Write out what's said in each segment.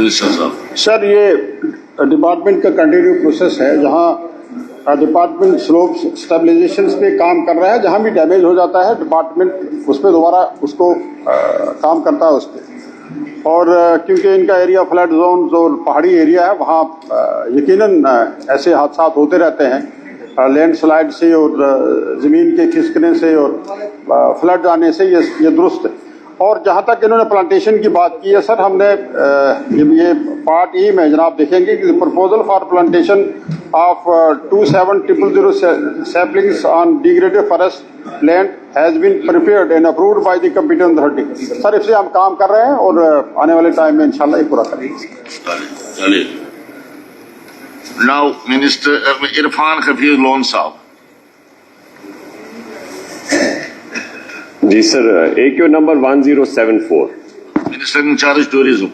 Minister साहब। Sir, ये department का कंटिन्यू प्रोसेस है, जहां डिपार्टमेंट स्लोप स्टेबलाइजेशन पे काम कर रहा है। जहां भी डैमेज हो जाता है डिपार्टमेंट उस पर दोबारा उसको काम करता है उस पर। और क्योंकि इनका एरिया फ्लड जोन और पहाड़ी एरिया है, वहाँ यकीनन ऐसे हादसा होते रहते हैं लैंडस्लाइड से और ज़मीन के खिसकने से और फ्लड आने से। ये दुरुस्त है। और जहाँ तक इन्होंने प्लांटेशन की बात की है सर, हमने ये पार्ट ई में जनाब देखेंगे कि proposal for plantation of 2700 saplings on degraded forest land has been prepared and approved by the competent authority. Sir, इससे हम काम कर रहे हैं और आने वाले टाइम में इंशाल्लाह ये पूरा करेंगे। Now minister Irfan Hafeez loan साहब। जी sir, AQ number 1074. Minister in charge tourism.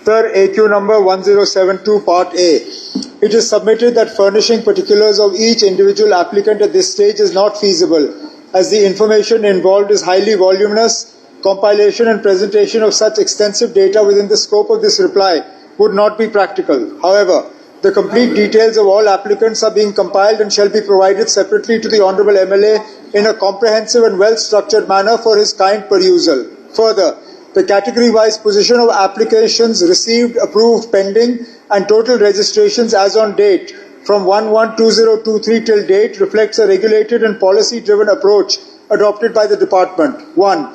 Sir, AQ number 1072 Part A. It is submitted that furnishing particulars of each individual applicant at this stage is not feasible, as the information involved is highly voluminous. Compilation and presentation of such extensive data within the scope of this reply would not be practical. However, the complete details of all applicants are being compiled and shall be provided separately to the Honourable MLA in a comprehensive and well-structured manner for his kind perusal. Further, the category-wise position of applications received, approved, pending and total registrations as on date from 1/1/2023 till date reflects a regulated and policy-driven approach adopted by the department. 1.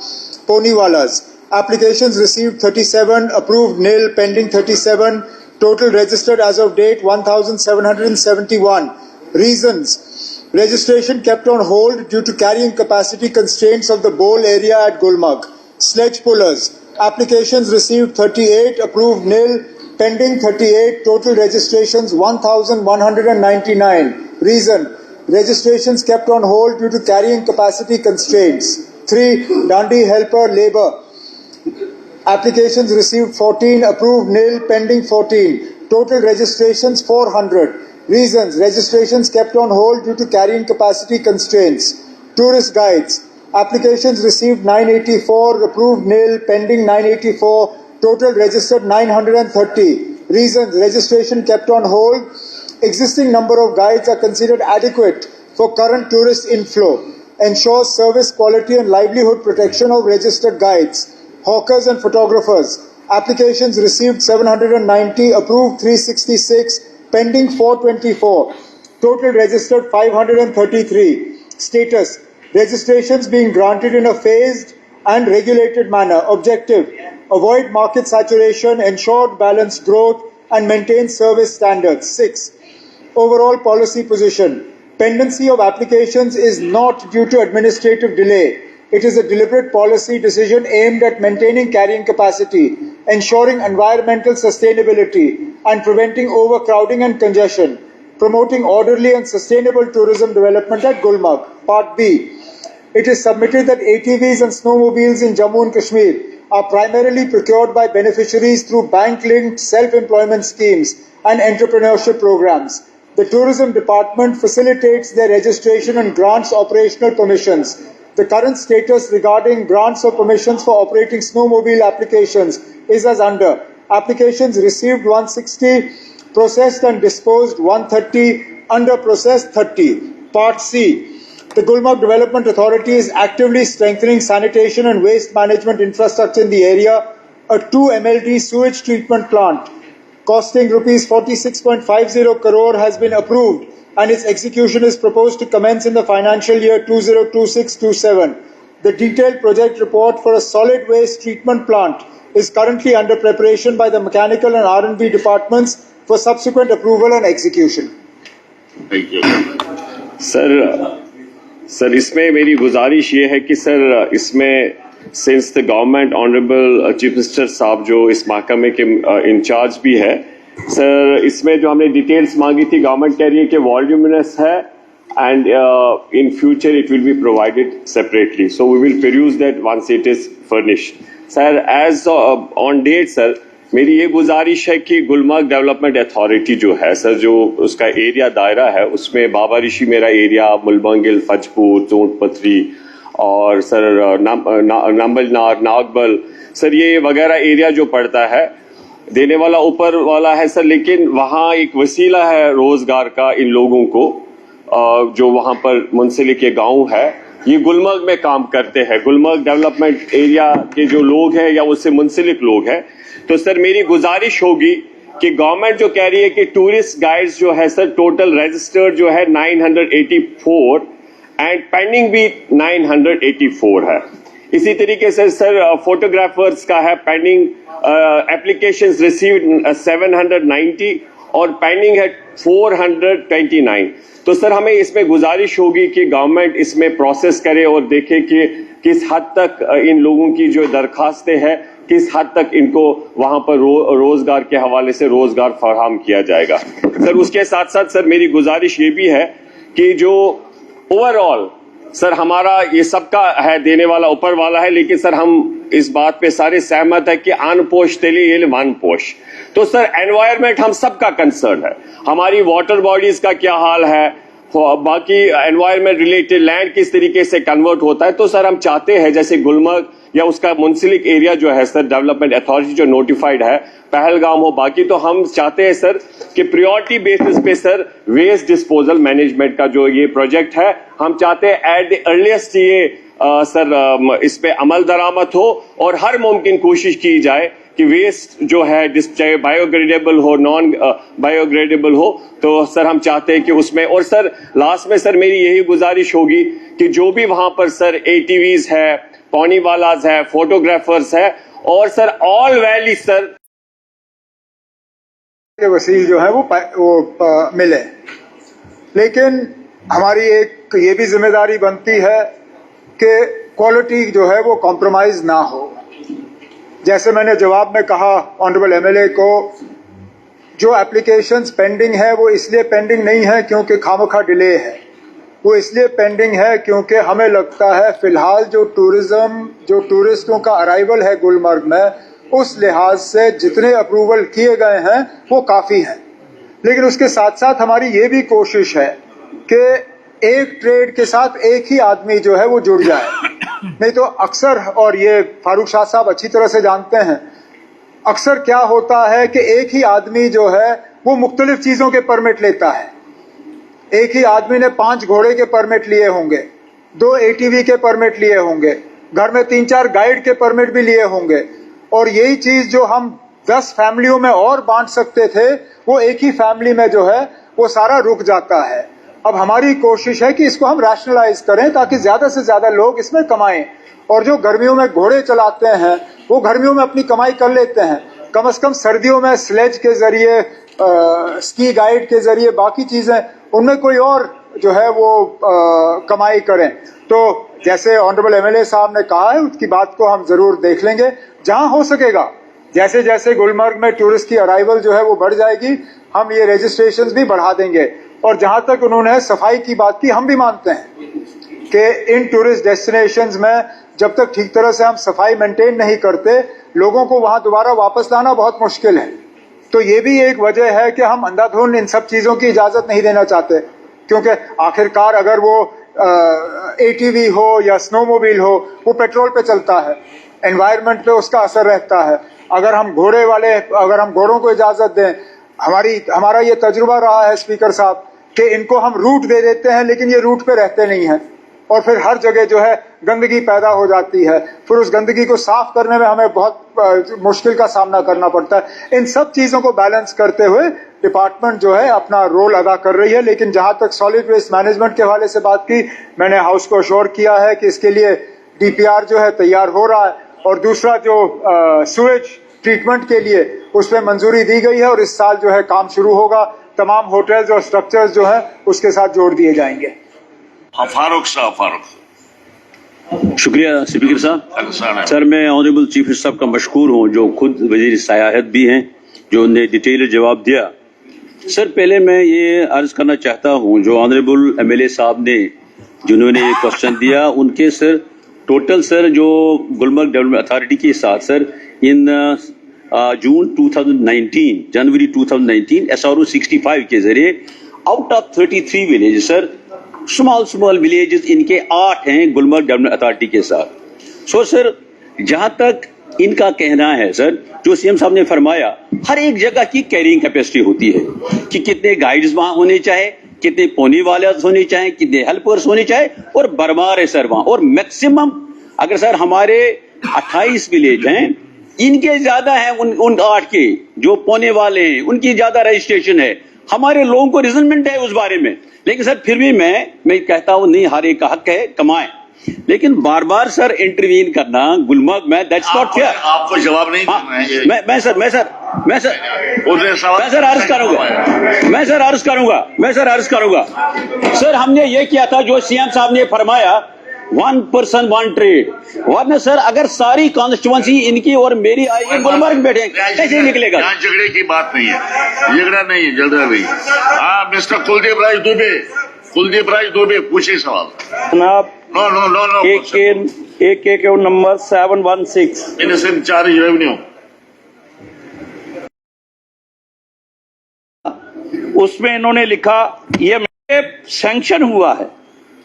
Poniwalas. Applications received 37, approved nil, pending 37, total registered as of date 1771. Reasons: registration kept on hold due to carrying capacity constraints of the bowl area at Gulmarg. Sledge pullers. Applications received 38, approved nil, pending 38, total registrations 1199. Reason: registrations kept on hold due to carrying capacity constraints. 3. Dandi helper labor. Applications received 14, approved nil, pending 14, total registrations 400. Reasons: registrations kept on hold due to carrying capacity constraints. Tourist guides. Applications received 984, approved nil, pending 984, total registered 930. Reasons: registration kept on hold. Existing number of guides are considered adequate for current tourist inflow. Ensures service quality and livelihood protection of registered guides. Hawkers and photographers. Applications received 790, approved 366, pending 424. Total registered 533. Status: registrations being granted in a phased and regulated manner. Objective: avoid market saturation, ensure balanced growth and maintain service standards. 6. Overall policy position: pendency of applications is not due to administrative delay. It is a deliberate policy decision aimed at maintaining carrying capacity, ensuring environmental sustainability and preventing overcrowding and congestion, promoting orderly and sustainable tourism development at Gulmarg. Part B. It is submitted that ATVs and snowmobiles in Jammu and Kashmir are primarily procured by beneficiaries through bank-linked self-employment schemes and entrepreneurship programs. The Tourism Department facilitates their registration and grants operational permissions. The current status regarding grants or permissions for operating snowmobile applications is as under. Applications received 160, processed and disposed 130, under processed 30. Part C. The Gulmarg Development Authority is actively strengthening sanitation and waste management infrastructure in the area. A 2 MLD sewage treatment plant costing rupees 46.50 crore has been approved and its execution is proposed to commence in the financial year 2026-27. The detailed project report for a solid waste treatment plant is currently under preparation by the mechanical and R&B departments for subsequent approval and execution. Thank you. Sir इसमें मेरी गुजारिश ये है कि sir इसमें since the government honourable chief minister साहब जो इस महकमे के इंचार्ज भी है, सर इसमें जो हमने डिटेल्स मांगी थी गवर्नमेंट कह रही है कि वॉल्यूमिनस है and in future it will be provided separately, so we will peruse that once it is furnished. Sir as on date sir मेरी ये गुजारिश है कि गुलमर्ग डेवलपमेंट अथॉरिटी जो है सर, जो उसका एरिया दायरा है उसमें बाबा ऋषि मेरा एरिया, मुलबंगिल, फजपुर, चोट पथरी और सर नंबलनार, नागबल सर ये वगैरह एरिया जो पड़ता है, देने वाला ऊपर वाला है सर, लेकिन वहाँ एक वसीला है रोजगार का इन लोगों को जो वहाँ पर मुंसलिक गांव है, ये गुलमर्ग में काम करते हैं। गुलमर्ग डेवलपमेंट एरिया के जो लोग हैं या उससे मुंसलिक लोग हैं। तो सर मेरी गुजारिश होगी कि गवर्नमेंट जो कह रही है कि टूरिस्ट गाइड्स जो है सर टोटल रजिस्टर्ड जो है 984 एंड पेंडिंग भी 984 है। इसी तरीके से सर फोटोग्राफर्स का है पेंडिंग एप्लीकेशंस रिसीव्ड 790 और पेंडिंग है 429। तो सर हमें इसमें गुजारिश होगी कि गवर्नमेंट इसमें प्रोसेस करे और देखे कि किस हद तक इन लोगों की जो दरखास्तें हैं किस हद तक इनको वहां पर रोजगार के हवाले से रोजगार फराहम किया जाएगा। सर उसके साथ साथ सर मेरी गुजारिश ये भी है कि जो ओवरऑल सर हमारा ये सबका है देने वाला ऊपर वाला है, लेकिन सर हम इस बात पे सारे सहमत है कि अन पोष तेली ये वन पोष। तो सर एनवायरमेंट हम सबका कंसर्न है, हमारी वाटर बॉडीज का क्या हाल है, बाकी एनवायरमेंट रिलेटेड लैंड किस तरीके से कन्वर्ट होता है। तो सर हम चाहते हैं जैसे गुलमर्ग या उसका मुंसलिक एरिया जो है सर डेवलपमेंट अथॉरिटी जो नोटिफाइड है, पहलगाम हो, बाकी तो हम चाहते हैं सर कि प्रायोरिटी बेसिस पे सर वेस्ट डिस्पोजल मैनेजमेंट का जो ये प्रोजेक्ट है हम चाहते हैं एट द अर्लीस्ट ये सर इस पे अमल दरामद हो और हर मुमकिन कोशिश की जाए कि वेस्ट जो है चाहे बायोग्रेडेबल हो नॉन बायोग्रेडेबल हो, तो सर हम चाहते हैं कि उसमें। और सर लास्ट में सर मेरी यही गुजारिश होगी कि जो भी वहां पर सर ATVs है, पौनीवालाज है, फोटोग्राफर्स है और सर ऑल वैली सर के वसील जो है वो मिले। लेकिन हमारी एक ये भी जिम्मेदारी बनती है कि क्वालिटी जो है वो कॉम्प्रोमाइज ना हो। जैसे मैंने जवाब में कहा ऑनरेबल MLA को, जो एप्लीकेशंस पेंडिंग है वो इसलिए पेंडिंग नहीं है क्योंकि खामखा डिले है, वो इसलिए पेंडिंग है क्योंकि हमें लगता है फिलहाल जो टूरिस्टों का अराइवल है गुलमर्ग में, उस लिहाज से जितने अप्रूवल किए गए हैं वो काफ़ी हैं। लेकिन उसके साथ साथ हमारी ये भी कोशिश है कि एक ट्रेड के साथ एक ही आदमी जो है वो जुड़ जाए। नहीं तो अक्सर, और ये फारूक शाह साहब अच्छी तरह से जानते हैं, अक्सर क्या होता है कि एक ही आदमी जो है वो मुख्तलिफ चीज़ों के परमिट लेता है। एक ही आदमी ने 5 घोड़े के परमिट लिए होंगे, 2 ATV के परमिट लिए होंगे, घर में 3-4 गाइड के परमिट भी लिए होंगे, और यही चीज़ जो हम 10 फैमिलियों में और बांट सकते थे वो एक ही फैमिली में जो है वो सारा रुक जाता है। अब हमारी कोशिश है कि इसको हम रैशनलाइज करें ताकि ज़्यादा से ज़्यादा लोग इसमें कमाएं, और जो गर्मियों में घोड़े चलाते हैं वो गर्मियों में अपनी कमाई कर लेते हैं, कम से कम सर्दियों में स्लेज के जरिए, स्की गाइड के जरिए, बाकी चीज़ें उनमें कोई और जो है वो कमाई करें। तो जैसे ऑनरेबल MLA साहब ने कहा है उसकी बात को हम ज़रूर देख लेंगे, जहां हो सकेगा। जैसे जैसे गुलमर्ग में टूरिस्ट की अराइवल जो है वो बढ़ जाएगी, हम ये रजिस्ट्रेशंस भी बढ़ा देंगे। और जहां तक उन्होंने सफाई की बात की, हम भी मानते हैं कि इन टूरिस्ट डेस्टिनेशंस में जब तक ठीक तरह से हम सफाई मेंटेन नहीं करते, लोगों को वहां दोबारा वापस लाना बहुत मुश्किल है। तो ये भी एक वजह है कि हम अंधाधुंध इन सब चीज़ों की इजाज़त नहीं देना चाहते, क्योंकि आखिरकार अगर वो ATV हो या स्नोमोबाइल हो, वो पेट्रोल पे चलता है, एनवायरनमेंट पे उसका असर रहता है। अगर हम घोड़ों को इजाज़त दें, हमारा ये तजुर्बा रहा है स्पीकर साहब कि इनको हम रूट दे देते हैं लेकिन ये रूट पे रहते नहीं हैं, और फिर हर जगह जो है गंदगी पैदा हो जाती है, फिर उस गंदगी को साफ करने में हमें बहुत मुश्किल का सामना करना पड़ता है। इन सब चीज़ों को बैलेंस करते हुए डिपार्टमेंट जो है अपना रोल अदा कर रही है। लेकिन जहां तक सॉलिड वेस्ट मैनेजमेंट के हवाले से बात की, मैंने हाउस को अश्योर किया है कि इसके लिए DPR जो है तैयार हो रहा है, और दूसरा जो सूएज ट्रीटमेंट के लिए उस पर मंजूरी दी गई है, और इस साल जो है काम शुरू होगा। तमाम होटल्स और स्ट्रक्चर्स जो है उसके साथ जोड़ दिए जाएंगे। फारूक साहब। शुक्रिया स्पीकर साहब। सर मैं ऑनरेबल चीफ मिनिस्टर साहब का मशकूर हूँ जो खुद वजीर सियाहत भी हैं, जो उन्हें डिटेल जवाब दिया। सर पहले मैं ये अर्ज करना चाहता हूँ, जो ऑनरेबल MLA साहब ने जिन्होंने ये क्वेश्चन दिया, उनके सर टोटल सर जो गुलमर्ग डेवलपमेंट अथॉरिटी के साथ सर इन जनवरी 2019 SRO 65 के जरिए out of 33 village sir small villages इनके 8 हैं गुलमर्ग डेवलपमेंट अथॉरिटी के साथ। सो सर जहाँ तक इनका कहना है सर, जो सीएम साहब ने फरमाया, हर एक जगह की कैरिंग कैपेसिटी होती है कि कितने गाइड्स वहां होने चाहे, कितने पोनी वाले होने चाहे, कितने हेल्पर्स होने चाहे, और बरमार है सर वहां। और मैक्सिमम अगर सर हमारे 28 विलेज हैं, इनके ज्यादा है उन 8 के जो पौने वाले हैं, उनकी ज्यादा रजिस्ट्रेशन है। हमारे लोगों को रिजनमेंट है उस बारे में, लेकिन सर फिर भी मैं कहता हूं नहीं, हर एक का हक है कमाएं, लेकिन बार बार सर इंटरवीन करना गुलमर्ग में, दैट्स नॉट फेयर। आपको जवाब नहीं देना है ये। मैं सर अर्ज करूंगा सर, हमने ये किया था जो सीएम साहब ने फरमाया, 1 person 1 trade, वरना सर अगर सारी कॉन्स्टिट्यूएंसी इनकी और मेरी आएगी, गुलमर्ग बैठे कैसे निकलेगा? यहाँ झगड़े की बात नहीं है, झगड़ा नहीं। हाँ, मिस्टर कुलदीप राज दुबे पूछिए सवाल। जनाब, नो एक नंबर 716 इनसेंट चार्ज रेवेन्यू, उसमें इन्होंने लिखा ये सैंक्शन हुआ है।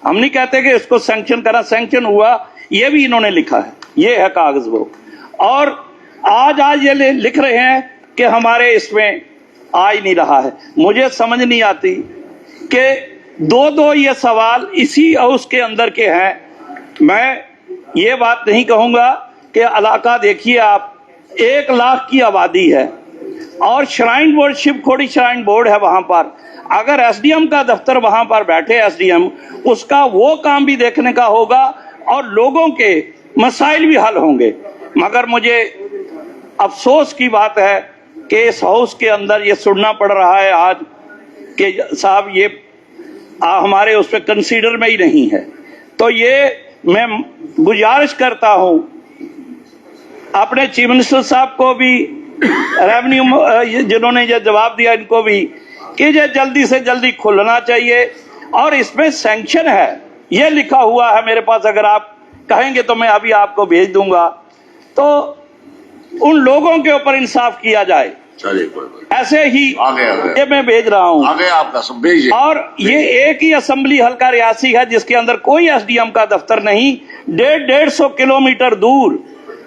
हम नहीं कहते कि इसको सैंक्शन करा, सैंक्शन हुआ, ये भी इन्होंने लिखा है, ये है कागज वो। और आज ये लिख रहे हैं कि हमारे इसमें आ ही नहीं रहा है। मुझे समझ नहीं आती कि दो ये सवाल इसी हाउस के अंदर के हैं। मैं ये बात नहीं कहूंगा कि इलाका देखिए आप, 1 लाख की आबादी है और shrine board, Shiv Khori shrine board है वहां पर। अगर एसडीएम का दफ्तर वहां पर बैठे एसडीएम, उसका वो काम भी देखने का होगा और लोगों के मसाइल भी हल होंगे। मगर मुझे अफसोस की बात है कि इस हाउस के अंदर ये सुनना पड़ रहा है आज कि साहब ये हमारे उस पर कंसीडर में ही नहीं है। तो ये मैं गुजारिश करता हूं अपने चीफ मिनिस्टर साहब को भी, रेवेन्यू जिन्होंने ये जवाब दिया इनको भी, कि ये जल्दी से जल्दी खुलना चाहिए। और इसमें सैंक्शन है, ये लिखा हुआ है मेरे पास, अगर आप कहेंगे तो मैं अभी आपको भेज दूंगा। तो उन लोगों के ऊपर इंसाफ किया जाए। ऐसे ही आगे ये मैं भेज रहा हूं, आगे आपका सब भेजिए। और ये एक ही असेंबली हल्का रियासी है जिसके अंदर कोई एसडीएम का दफ्तर नहीं। 150 किलोमीटर दूर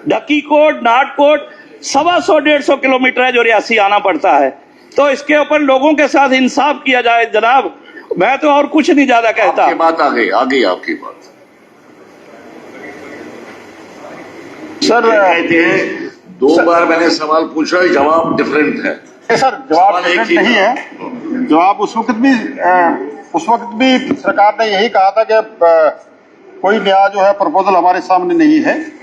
ढकीकोट, नाटकोट, 125 किलोमीटर है जो रियासी आना पड़ता है। तो इसके ऊपर लोगों के साथ इंसाफ किया जाए जनाब। मैं तो और कुछ नहीं ज्यादा कहता। आपकी बात आगे आपकी बात सर कहते हैं 2 बार मैंने सवाल पूछा, जवाब डिफरेंट है। सर जवाब डिफरेंट नहीं है। जवाब उस वक्त भी सरकार ने यही कहा था कि कोई नया जो है प्रपोजल हमारे सामने नहीं है।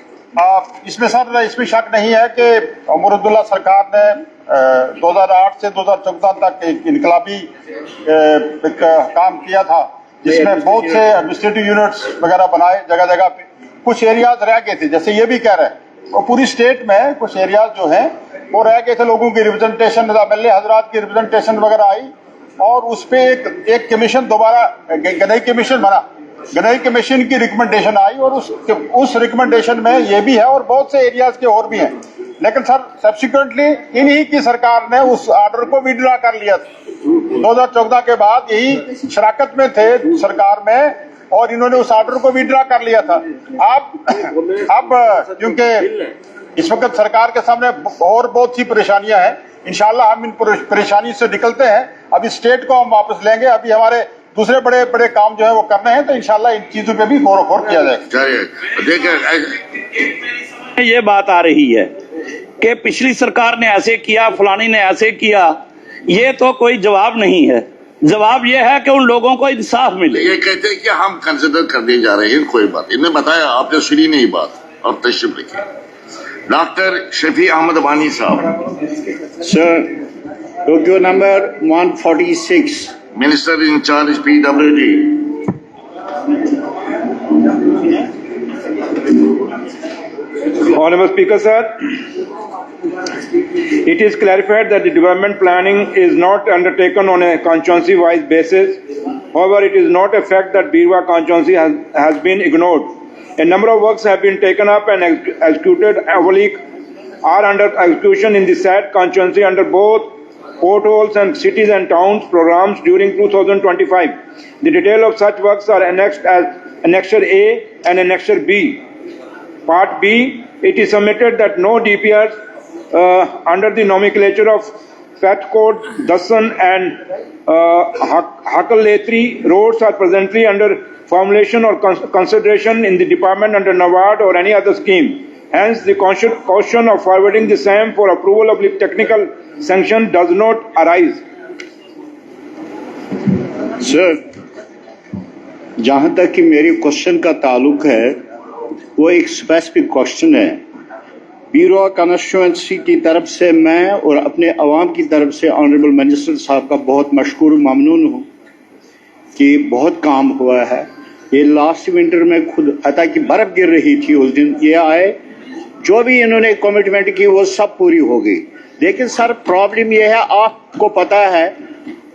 इसमें सर इसमें शक नहीं है कि उमर अब्दुल्ला सरकार ने 2008 से 2014 तक एक इनकलाबी एक काम किया था, जिसमें बहुत से एडमिनिस्ट्रेटिव यूनिट्स वगैरह बनाए जगह जगह पे। कुछ एरियाज रह गए थे, जैसे ये भी कह रहे हैं, और पूरी स्टेट में कुछ एरियाज जो हैं वो रह गए थे। लोगों की रिप्रेजेंटेशन, एमएलए हजरात की रिप्रेजेंटेशन वगैरह आई और उस पे एक कमीशन दोबारा गनई कमीशन बना। गनई कमीशन की रिकमेंडेशन आई और उस रिकमेंडेशन में ये भी है और बहुत से एरियाज के और भी हैं। लेकिन सर सब्सिक्वेंटली इन्हीं की सरकार ने उस ऑर्डर को विड्रॉ कर लिया। 2014 के बाद यही शराकत में थे सरकार में और इन्होंने उस ऑर्डर को विड्रॉ कर लिया था। अब क्योंकि इस वक्त सरकार के सामने और बहुत सी परेशानियां हैं, इंशाल्लाह हम इन परेशानी से निकलते हैं। अभी स्टेट को हम वापस लेंगे, अभी हमारे दूसरे बड़े बड़े काम जो है वो करने हैं, तो इंशाल्लाह इन चीजों पे भी गौर किया जाएगा। ये बात आ रही है कि पिछली सरकार ने ऐसे किया, फलानी ने ऐसे किया, ये तो कोई जवाब नहीं है। जवाब ये है कि उन लोगों को इंसाफ मिले। ये कहते हैं कि हम कंसिडर करने जा रहे हैं, कोई बात इन्हें बताया, आपने सुनी नहीं बात, और तशरीफ लिखिए। डॉक्टर शफी अहमद वानी साहब। Sir, Tokyo number 146, minister in charge PWD। Honorable Speaker, sir, it is clarified that the development planning is not undertaken on a constituency-wise basis. However, it is not a fact that Birwa constituency has been ignored. A number of works have been taken up and executed are under execution in the said constituency under both potholes and cities and towns programs during 2025. The detail of such works are annexed as Annexure A and Annexure B Part B, it is submitted that no DPRs under the nomenclature of Fatcode, Dassan and Hakaletri roads are presently under formulation or consideration in the department under NABARD or any other scheme. Hence, the caution of forwarding the same for approval of the technical sanction does not arise. Sir, जहाँ तक कि मेरी question का ताल्लुक है वो एक specific question है। बीरवा कॉन्स्टिट्यूएंसी की तरफ से मैं और अपने अवाम की तरफ से ऑनरेबल मिनिस्टर साहब का बहुत मशकूर ममनून हूँ कि बहुत काम हुआ है। ये लास्ट विंटर में खुद हता कि बर्फ़ गिर रही थी उस दिन ये आए, जो भी इन्होंने कमिटमेंट की वो सब पूरी हो गई। लेकिन सर प्रॉब्लम ये है, आपको पता है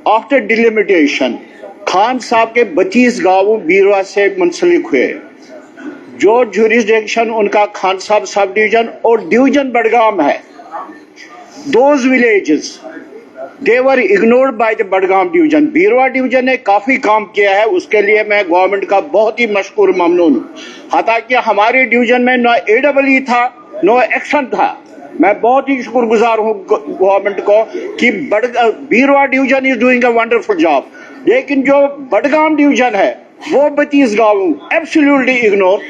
आफ्टर डिलिमिटेशन खान साहब के 32 गाँव बीरवा से मुंसलिक हुए, जो ज्यूरिसडिक्शन उनका खान साहब सब डिवीजन और डिवीजन बडगाम है। Those villages they were ignored by the Budgam division. Beerwah division ने काफी काम किया है, उसके लिए मैं गवर्नमेंट का बहुत ही मशकूर ममनून हूँ। हालांकि हमारे डिवीजन में न AEE था न एक्शन था। मैं बहुत ही शुक्रगुजार हूँ गवर्नमेंट को कि Beerwah division is doing a wonderful job. लेकिन जो बडगाम डिवीजन है वो 32 गाँव एब्सोल्युटली इग्नोर।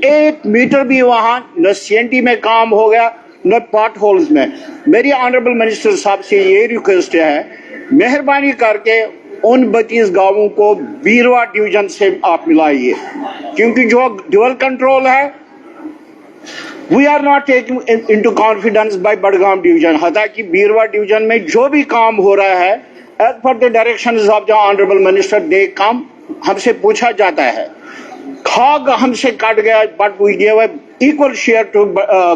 1 मीटर भी वहाँ न CNT में काम हो गया न पॉट होल्स में। मेरी ऑनरेबल मिनिस्टर साहब से ये रिक्वेस्ट है, मेहरबानी करके उन 32 गांवों को बीरवा डिवीजन से आप मिलाइए, क्योंकि जो ड्यूअल कंट्रोल है we are not taking into confidence by Budgam division. हालांकि बीरवा डिवीजन में जो भी काम हो रहा है as per the directions of the honourable minister दे काम हमसे पूछा जाता है। खाग हमसे काट गया but we give equal share to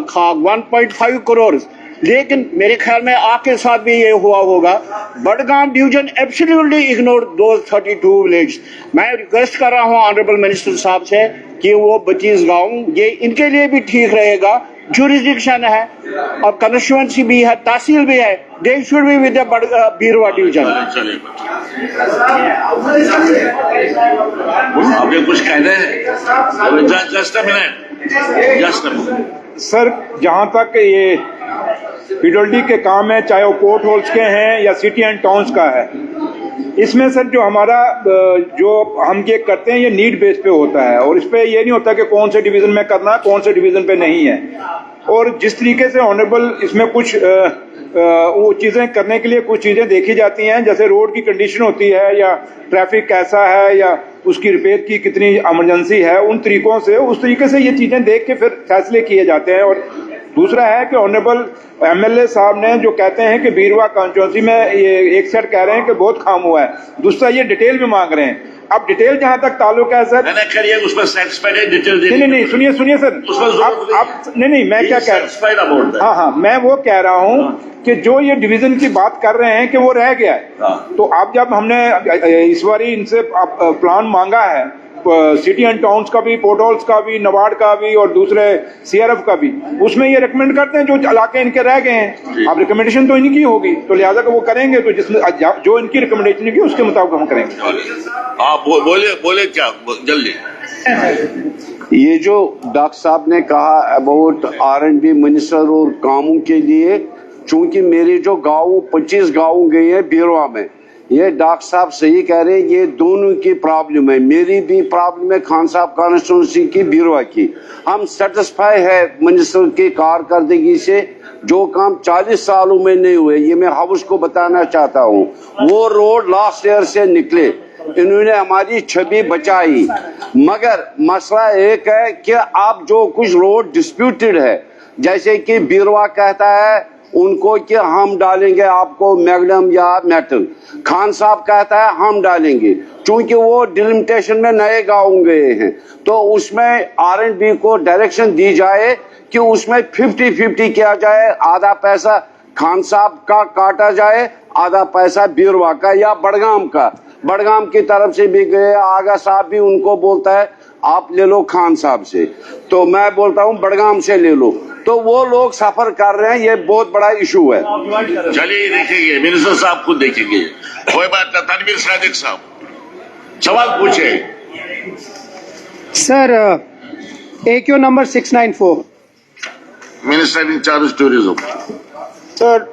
Khag 1.5 crore. लेकिन मेरे ख्याल में आपके साथ भी ये हुआ होगा। Budgam division absolutely ignore those 32 village. मैं रिक्वेस्ट कर रहा हूँ ऑनरेबल मिनिस्टर साहब से कि वो 32 गाँव ये इनके लिए भी ठीक रहेगा। ज्यूरिसडिक्शन है और कॉन्स्टिट्यूएंसी भी है, तहसील भी है, they should be with the Beerwah division. आपने कुछ कहना है? Just a minute. सर, जहाँ तक ये पीडब्ल्यूडी के काम है, चाहे वो पोर्ट होल्स के हैं या सिटी एंड टाउन्स का है, इसमें सर जो हमारा जो हम ये करते हैं ये नीड बेस पे होता है और इस पे ये नहीं होता कि कौन से डिवीजन में करना है कौन से डिवीजन पे नहीं है। और जिस तरीके से ऑनरेबल इसमें कुछ वो चीज़ें करने के लिए कुछ चीज़ें देखी जाती हैं, जैसे रोड की कंडीशन होती है या ट्रैफिक कैसा है या उसकी रिपेयर की कितनी इमरजेंसी है, उन तरीकों से उस तरीके से ये चीज़ें देख के फिर फैसले किए जाते हैं। और दूसरा है कि ऑनरेबल MLA साहब ने जो कहते हैं कि बीरवा कॉन्स्टिट्यूएंसी में ये एक सेट कह रहे हैं कि बहुत काम हुआ है, दूसरा ये डिटेल भी मांग रहे हैं। अब डिटेल जहां तक ताल्लुक है सर, करिए उसमें सेटिस्फाइड है डिटेल नहीं सुनिए सर, आप नहीं मैं क्या कह रहा हूँ, हाँ मैं वो कह रहा हूँ कि जो ये डिवीजन की बात कर रहे हैं कि वो रह गया है। तो अब जब हमने इस बार इनसे प्लान मांगा है सिटी एंड टाउन्स का भी, पोर्ट होल्स का भी, नबार्ड का भी और दूसरे CRF का भी, उसमें ये रिकमेंड करते हैं जो इलाके इनके रह गए हैं। अब रिकमेंडेशन तो इनकी होगी तो लिहाजा वो करेंगे, तो जिसमें जो इनकी रिकमेंडेशन की उसके मुताबिक हम करेंगे। आप बोले क्या जल्दी। ये जो डॉक्टर साहब ने कहा अबाउट R&B मिनिस्टर और कामों के लिए, चूंकि मेरे जो गाँव 25 गाँव गए हैं बीरवा में, ये डॉक्टर साहब सही कह रहे हैं, ये दोनों की प्रॉब्लम है। मेरी भी प्रॉब्लम है खान साहब कॉन्स्टिट्यूंसी की, बीरवा की। हम सेटिस्फाई है मिनिस्टर की कारकर्दगी से, जो काम 40 सालों में नहीं हुए। ये मैं हाउस को बताना चाहता हूँ, वो रोड लास्ट ईयर से निकले, इन्होंने हमारी छवि बचाई। मगर मसला एक है कि आप जो कुछ रोड डिस्प्यूटेड है, जैसे कि बीरवा कहता है उनको कि हम डालेंगे आपको मैग्नम या मेटल, खान साहब कहता है हम डालेंगे। चूंकि वो डिलिमिटेशन में नए गाँव गए हैं तो उसमें R&B को डायरेक्शन दी जाए कि उसमें 50-50 किया जाए, आधा पैसा खान साहब का काटा जाए, आधा पैसा बीरवा का या बडगाम का। बडगाम की तरफ से भी गए, आगा साहब भी उनको बोलता है आप ले लो खान साहब से, तो मैं बोलता हूँ बडगाम से ले लो। तो वो लोग सफर कर रहे हैं, ये बहुत बड़ा इशू है। चलिए देखेंगे, मिनिस्टर साहब खुद देखेंगे, कोई बात नहीं। तनवीर सादिक साहब सवाल पूछे। Sir, AQ number 694. Minister in charge tourism. Sir,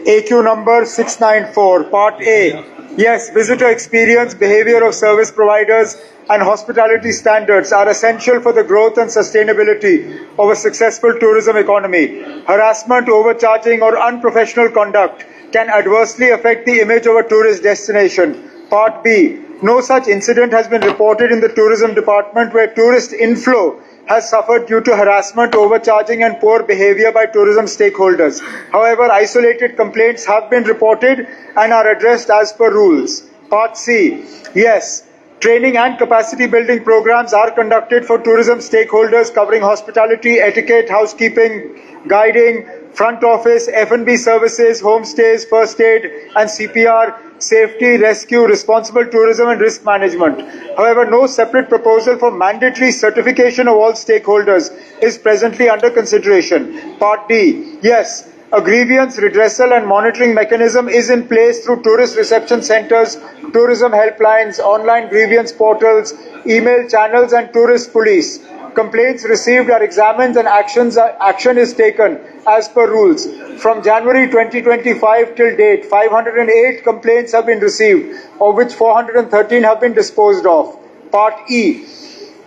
AQ number 694, Part A. Yes, visitor experience, behavior of service providers, and hospitality standards are essential for the growth and sustainability of a successful tourism economy. Harassment, overcharging, or unprofessional conduct can adversely affect the image of a tourist destination. Part B. No such incident has been reported in the tourism department where tourist inflow has suffered due to harassment, overcharging, and poor behavior by tourism stakeholders. However, isolated complaints have been reported and are addressed as per rules. Part C. Yes, training and capacity building programs are conducted for tourism stakeholders covering hospitality, etiquette, housekeeping, guiding, front office, F&B services, homestays, first aid and CPR, safety, rescue, responsible tourism and risk management. However, no separate proposal for mandatory certification of all stakeholders is presently under consideration. Part D. Yes, a grievance redressal and monitoring mechanism is in place through tourist reception centers, tourism helplines, online grievance portals, email channels and tourist police. Complaints received are examined and action is taken as per rules. From January 2025 till date, 508 complaints have been received, of which 413 have been disposed of. Part E.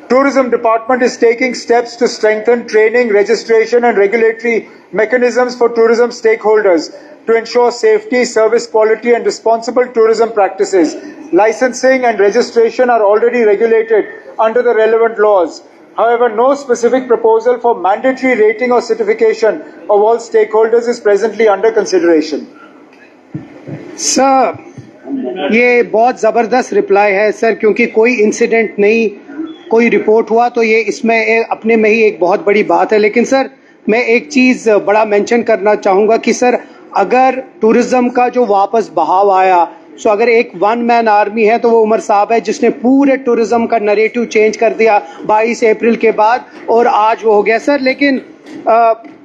Tourism Department is taking steps to strengthen training, registration and regulatory mechanisms for tourism stakeholders to ensure safety, service quality and responsible tourism practices. Licensing and registration are already regulated under the relevant laws. However, no specific proposal for mandatory rating or certification of all stakeholders is presently under consideration. Sir, ये बहुत ज़बरदस्त reply है sir, क्योंकि कोई incident नहीं, कोई report हुआ तो ये इसमें अपने में ही एक बहुत बड़ी बात है. लेकिन सर, मैं एक चीज़ बड़ा मेंशन करना चाहूँगा कि सर, अगर टूरिज्म का जो वापस बहाव आया, सो अगर एक वन मैन आर्मी है तो वो उमर साहब है, जिसने पूरे टूरिज्म का नरेटिव चेंज कर दिया 22 अप्रैल के बाद, और आज वो हो गया सर. लेकिन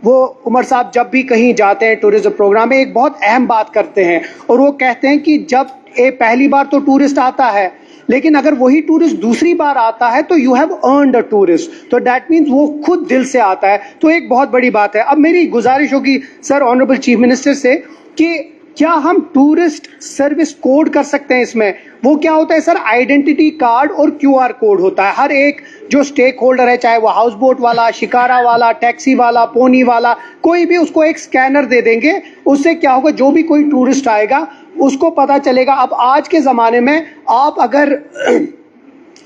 वो उमर साहब जब भी कहीं जाते हैं टूरिज्म प्रोग्राम में एक बहुत अहम बात करते हैं, और वो कहते हैं कि जब पहली बार तो टूरिस्ट आता है, लेकिन अगर वही टूरिस्ट दूसरी बार आता है तो you have earned a tourist, तो दैट मीन्स वो खुद दिल से आता है. तो एक बहुत बड़ी बात है. अब मेरी गुजारिश होगी सर ऑनरेबल चीफ मिनिस्टर से कि क्या हम टूरिस्ट सर्विस कोड कर सकते हैं इसमें. वो क्या होता है सर, आइडेंटिटी कार्ड और QR कोड होता है. हर एक जो स्टेक होल्डर है, चाहे वो हाउस बोट वाला, शिकारा वाला, टैक्सी वाला, पोनी वाला, कोई भी उसको एक स्कैनर दे देंगे. उससे क्या होगा, जो भी कोई टूरिस्ट आएगा उसको पता चलेगा. अब आज के जमाने में आप अगर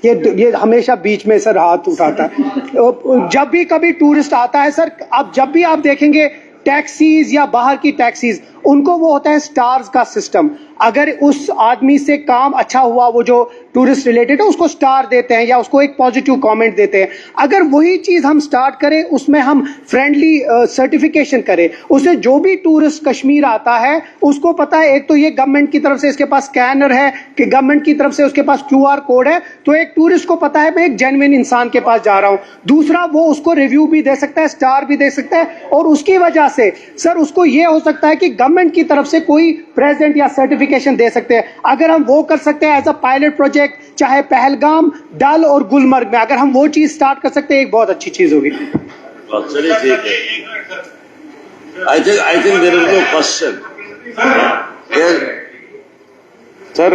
ये हमेशा बीच में सर हाथ उठाता है जब भी कभी टूरिस्ट आता है सर, अब जब भी आप देखेंगे टैक्सीज या बाहर की टैक्सीज, उनको वो होता है स्टार्स का सिस्टम. अगर उस आदमी से काम अच्छा हुआ, वो जो टूरिस्ट रिलेटेड है, उसको स्टार देते हैं या उसको एक पॉजिटिव कमेंट देते हैं. अगर वही चीज हम स्टार्ट करें, उसमें हम फ्रेंडली सर्टिफिकेशन करें, उससे जो भी टूरिस्ट कश्मीर आता है उसको पता है, एक तो ये गवर्नमेंट की तरफ से इसके पास स्कैनर है, कि गवर्नमेंट की तरफ से उसके पास QR कोड है, तो एक टूरिस्ट को पता है मैं एक जेन्युइन इंसान के पास जा रहा हूं. दूसरा, वो उसको रिव्यू भी दे सकता है, स्टार भी दे सकता है, और उसकी वजह से सर उसको ये हो सकता है कि गवर्नमेंट की तरफ से कोई प्रेजेंट या सर्टिफिकेशन दे सकते हैं. अगर हम वो कर सकते हैं एज अ पायलट प्रोजेक्ट, चाहे पहलगाम, डल और गुलमर्ग में, अगर हम वो चीज स्टार्ट कर सकते हैं, एक बहुत अच्छी चीज होगी. चलिए ठीक है. I think there is no question. Sir,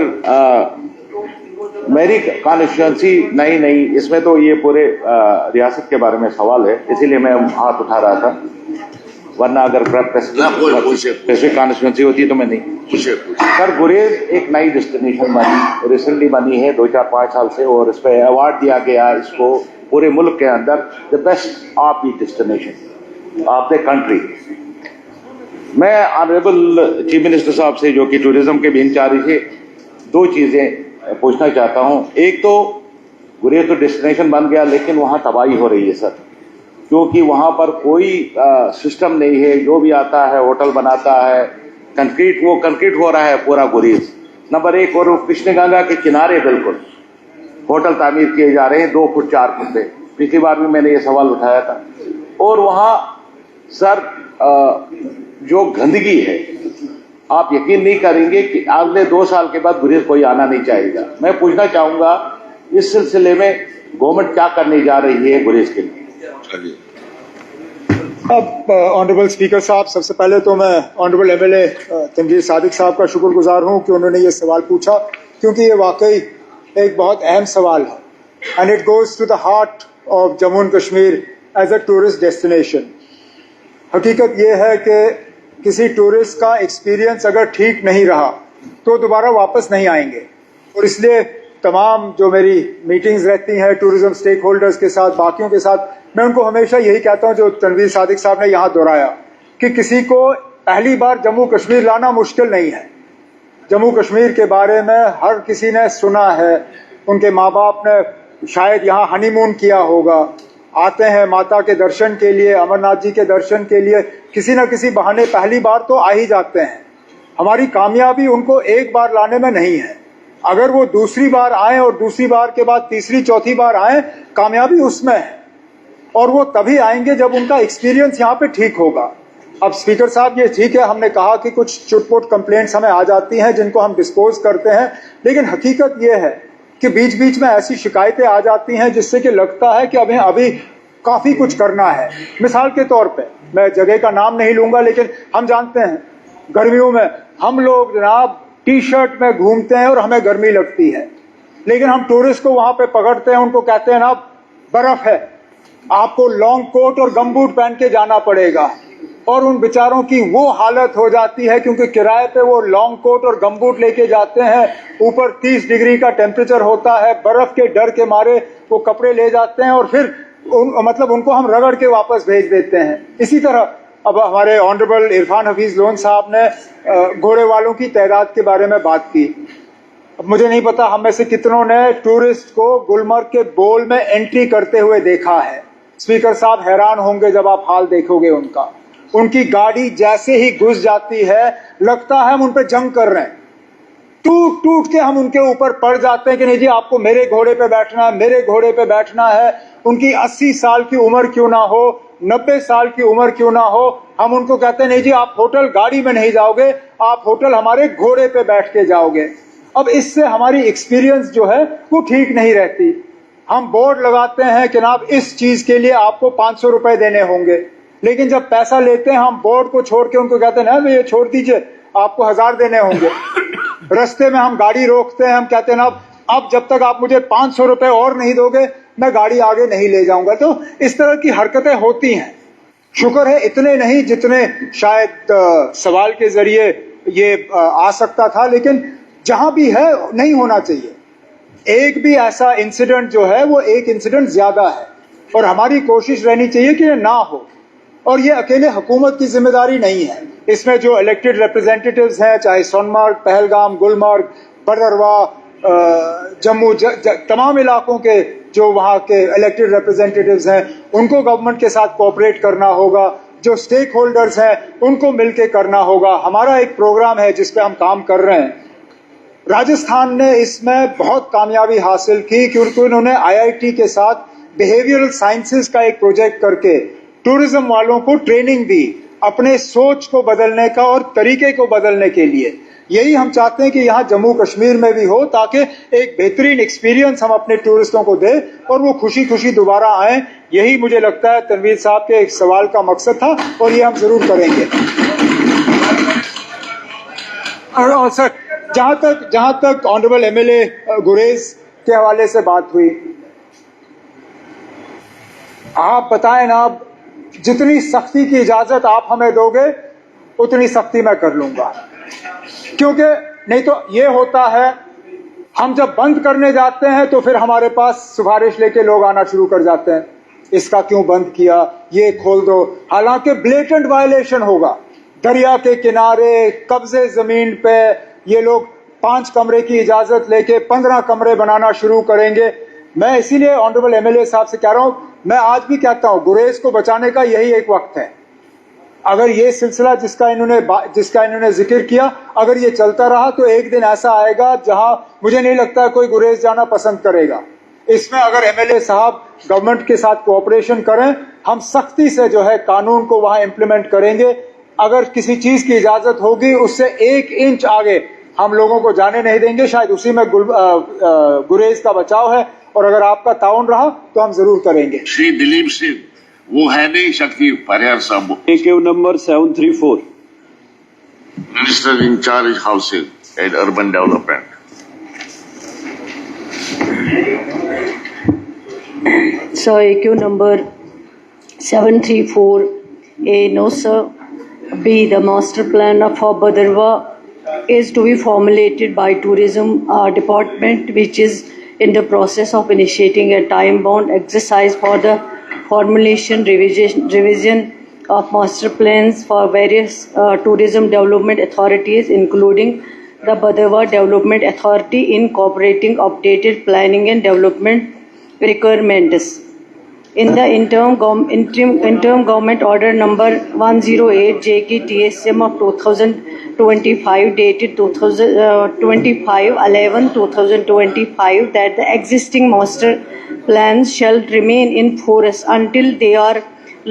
मेरी कॉन्स्टिट्यूंसी नहीं, इसमें तो ये पूरे रियासत के बारे में सवाल है, इसीलिए मैं हाथ उठा रहा था. वरना अगर स्पेसिफिक कॉन्स्टिट्यूंसी होती है तो मैं नहीं. सर, गुरेज एक नई डेस्टिनेशन बनी, रिसेंटली बनी है 2-4-5 साल से, और इस पर अवार्ड दिया गया इसको पूरे मुल्क के अंदर the best of the destination of the country. मैं ऑनरेबल चीफ मिनिस्टर साहब से, जो कि टूरिज्म के भी इंचार्ज है, 2 चीजें पूछना चाहता हूं. एक तो गुरेज तो डेस्टिनेशन बन गया, लेकिन वहां तबाही हो रही है सर, क्योंकि वहां पर कोई सिस्टम नहीं है. जो भी आता है होटल बनाता है, कंक्रीट हो रहा है पूरा गुरेज. नंबर 1. और कृष्णगंगा के किनारे बिल्कुल होटल तामीर किए जा रहे हैं 2 फुट 4 फुट पे. पिछली बार भी मैंने ये सवाल उठाया था. और वहां सर जो गंदगी है, आप यकीन नहीं करेंगे कि अगले 2 साल के बाद गुरेज कोई आना नहीं चाहेगा. मैं पूछना चाहूंगा इस सिलसिले में गवर्नमेंट क्या करने जा रही है गुरेज के लिए. अब ऑनरेबल स्पीकर साहब, सबसे पहले तो मैं ऑनरेबल एमएलए तनवीर सादिक साहब का शुक्रगुजार हूं कि उन्होंने ये सवाल पूछा, क्योंकि ये वाकई एक बहुत अहम सवाल है and it goes to the heart of Jammu and Kashmir as a tourist destination. हकीकत ये है कि किसी टूरिस्ट का एक्सपीरियंस अगर ठीक नहीं रहा तो दोबारा वापस नहीं आएंगे, और इसलिए तमाम जो मेरी मीटिंग्स रहती हैं टूरिज्म स्टेक होल्डर्स के साथ, बाकियों के साथ, मैं उनको हमेशा यही कहता हूं जो तनवीर सादिक साहब ने यहाँ दोहराया कि किसी को पहली बार जम्मू कश्मीर लाना मुश्किल नहीं है। जम्मू कश्मीर के बारे में हर किसी ने सुना है, उनके माँ बाप ने शायद यहाँ हनीमून किया होगा, आते हैं माता के दर्शन के लिए, अमरनाथ जी के दर्शन के लिए, किसी न किसी बहाने पहली बार तो आ ही जाते हैं। हमारी कामयाबी उनको एक बार लाने में नहीं है, अगर वो दूसरी बार आए और दूसरी बार के बाद तीसरी चौथी बार आए, कामयाबी उसमें है, और वो तभी आएंगे जब उनका एक्सपीरियंस यहाँ पे ठीक होगा। अब स्पीकर साहब, ये ठीक है, हमने कहा कि कुछ चुटपुट कंप्लेंट्स हमें आ जाती हैं जिनको हम डिस्पोज करते हैं, लेकिन हकीकत ये है कि बीच बीच में ऐसी शिकायतें आ जाती हैं जिससे कि लगता है कि अभी काफी कुछ करना है। मिसाल के तौर पे मैं जगह का नाम नहीं लूंगा, लेकिन हम जानते हैं गर्मियों में हम लोग जनाब टी शर्ट में घूमते हैं और हमें गर्मी लगती है, लेकिन हम टूरिस्ट को वहां पे पकड़ते हैं, उनको कहते हैं ना बर्फ है, आपको लॉन्ग कोट और गमबूट पहन के जाना पड़ेगा, और उन बेचारों की वो हालत हो जाती है क्योंकि किराए पे वो लॉन्ग कोट और गमबूट लेके जाते हैं, ऊपर 30 डिग्री का टेम्परेचर होता है, बर्फ के डर के मारे वो कपड़े ले जाते हैं और फिर मतलब उनको हम रगड़ के वापस भेज देते हैं। इसी तरह अब हमारे ऑनरेबल इरफान हफीज लोन साहब ने घोड़े वालों की तादाद के बारे में बात की। अब मुझे नहीं पता हम में से कितनों ने टूरिस्ट को गुलमर्ग के बोल में एंट्री करते हुए देखा है। स्पीकर साहब हैरान होंगे जब आप हाल देखोगे उनका। उनकी गाड़ी जैसे ही घुस जाती है लगता है हम उन पर जंग कर रहे हैं, टूट टूट के हम उनके ऊपर पड़ जाते हैं कि नहीं जी आपको मेरे घोड़े पे बैठना है, मेरे घोड़े पे बैठना है। उनकी 80 साल की उम्र क्यों ना हो, 90 साल की उम्र क्यों ना हो, हम उनको कहते हैं नहीं जी आप होटल गाड़ी में नहीं जाओगे, आप होटल हमारे घोड़े पे बैठ के जाओगे। अब इससे हमारी एक्सपीरियंस जो है वो ठीक नहीं रहती। हम बोर्ड लगाते हैं कि जनाब इस चीज के लिए आपको 500 रुपए देने होंगे, लेकिन जब पैसा लेते हैं हम बोर्ड को छोड़ के उनको कहते हैं ना ये छोड़ दीजिए आपको 1000 देने होंगे। रास्ते में हम गाड़ी रोकते हैं, हम कहते हैं ना अब जब तक आप मुझे 500 रुपए और नहीं दोगे मैं गाड़ी आगे नहीं ले जाऊंगा। तो इस तरह की हरकतें होती हैं। शुक्र है इतने नहीं जितने शायद सवाल के जरिए ये आ सकता था, लेकिन जहां भी है नहीं होना चाहिए। एक भी ऐसा इंसिडेंट जो है वो एक इंसिडेंट ज्यादा है, और हमारी कोशिश रहनी चाहिए कि ना हो। और ये अकेले हुकूमत की जिम्मेदारी नहीं है, इसमें जो इलेक्टेड रिप्रेजेंटेटिव्स हैं, चाहे सोनमर्ग, पहलगाम, गुलमर्ग, बडरवा, जम्मू, तमाम इलाकों के जो वहाँ के इलेक्टेड रिप्रेजेंटेटिव्स हैं उनको गवर्नमेंट के साथ कोऑपरेट करना होगा, जो स्टेक होल्डर्स हैं उनको मिलके करना होगा। हमारा एक प्रोग्राम है जिस पे हम काम कर रहे हैं। राजस्थान ने इसमें बहुत कामयाबी हासिल की क्योंकि उन्होंने IIT के साथ बिहेवियरल साइंसेज का एक प्रोजेक्ट करके टूरिज्म वालों को ट्रेनिंग दी अपने सोच को बदलने का और तरीके को बदलने के लिए। यही हम चाहते हैं कि यहाँ जम्मू कश्मीर में भी हो, ताकि एक बेहतरीन एक्सपीरियंस हम अपने टूरिस्टों को दें और वो खुशी खुशी दोबारा आए। यही मुझे लगता है तनवीर साहब के एक सवाल का मकसद था, और ये हम जरूर करेंगे। और सर, जहां तक ऑनरेबल एमएलए गुरेज के हवाले से बात हुई, आप बताएं ना, जितनी सख्ती की इजाजत आप हमें दोगे उतनी सख्ती मैं कर लूंगा, क्योंकि नहीं तो ये होता है हम जब बंद करने जाते हैं तो फिर हमारे पास सिफारिश लेके लोग आना शुरू कर जाते हैं, इसका क्यों बंद किया, ये खोल दो। हालांकि ब्लेटेंट वायलेशन होगा। दरिया के किनारे कब्जे जमीन पे ये लोग 5 कमरे की इजाजत लेके 15 कमरे बनाना शुरू करेंगे। मैं इसीलिए ऑनरेबल एमएलए साहब से कह रहा हूं, मैं आज भी कहता हूं गुरेज को बचाने का यही एक वक्त है। अगर ये सिलसिला जिसका इन्होंने जिक्र किया अगर ये चलता रहा तो एक दिन ऐसा आएगा जहां मुझे नहीं लगता कोई गुरेज जाना पसंद करेगा। इसमें अगर एमएलए साहब गवर्नमेंट के साथ कोऑपरेशन करें, हम सख्ती से जो है कानून को वहां इंप्लीमेंट करेंगे। अगर किसी चीज की इजाजत होगी उससे 1 इंच आगे हम लोगों को जाने नहीं देंगे। शायद उसी में गुरेज का बचाव है, और अगर आपका ताउन रहा तो हम जरूर करेंगे। श्री दिलीप सिंह। वो है नहीं शक्ति परिहार साहब, AQ number 734. Minister in charge housing and urban development. Sir, AQ number 734A, no sir. B, the master plan for Bhadarwa is to be formulated by Tourism Department, which is in the process of initiating a time-bound exercise for the formulation, revision of master plans for various tourism development authorities, including the Bhadarwa Development Authority, incorporating updated planning and development requirements. In the interim government order number 108 JK TSM of 2025 dated 25/11/2025 that the existing master plans shall remain in force until they are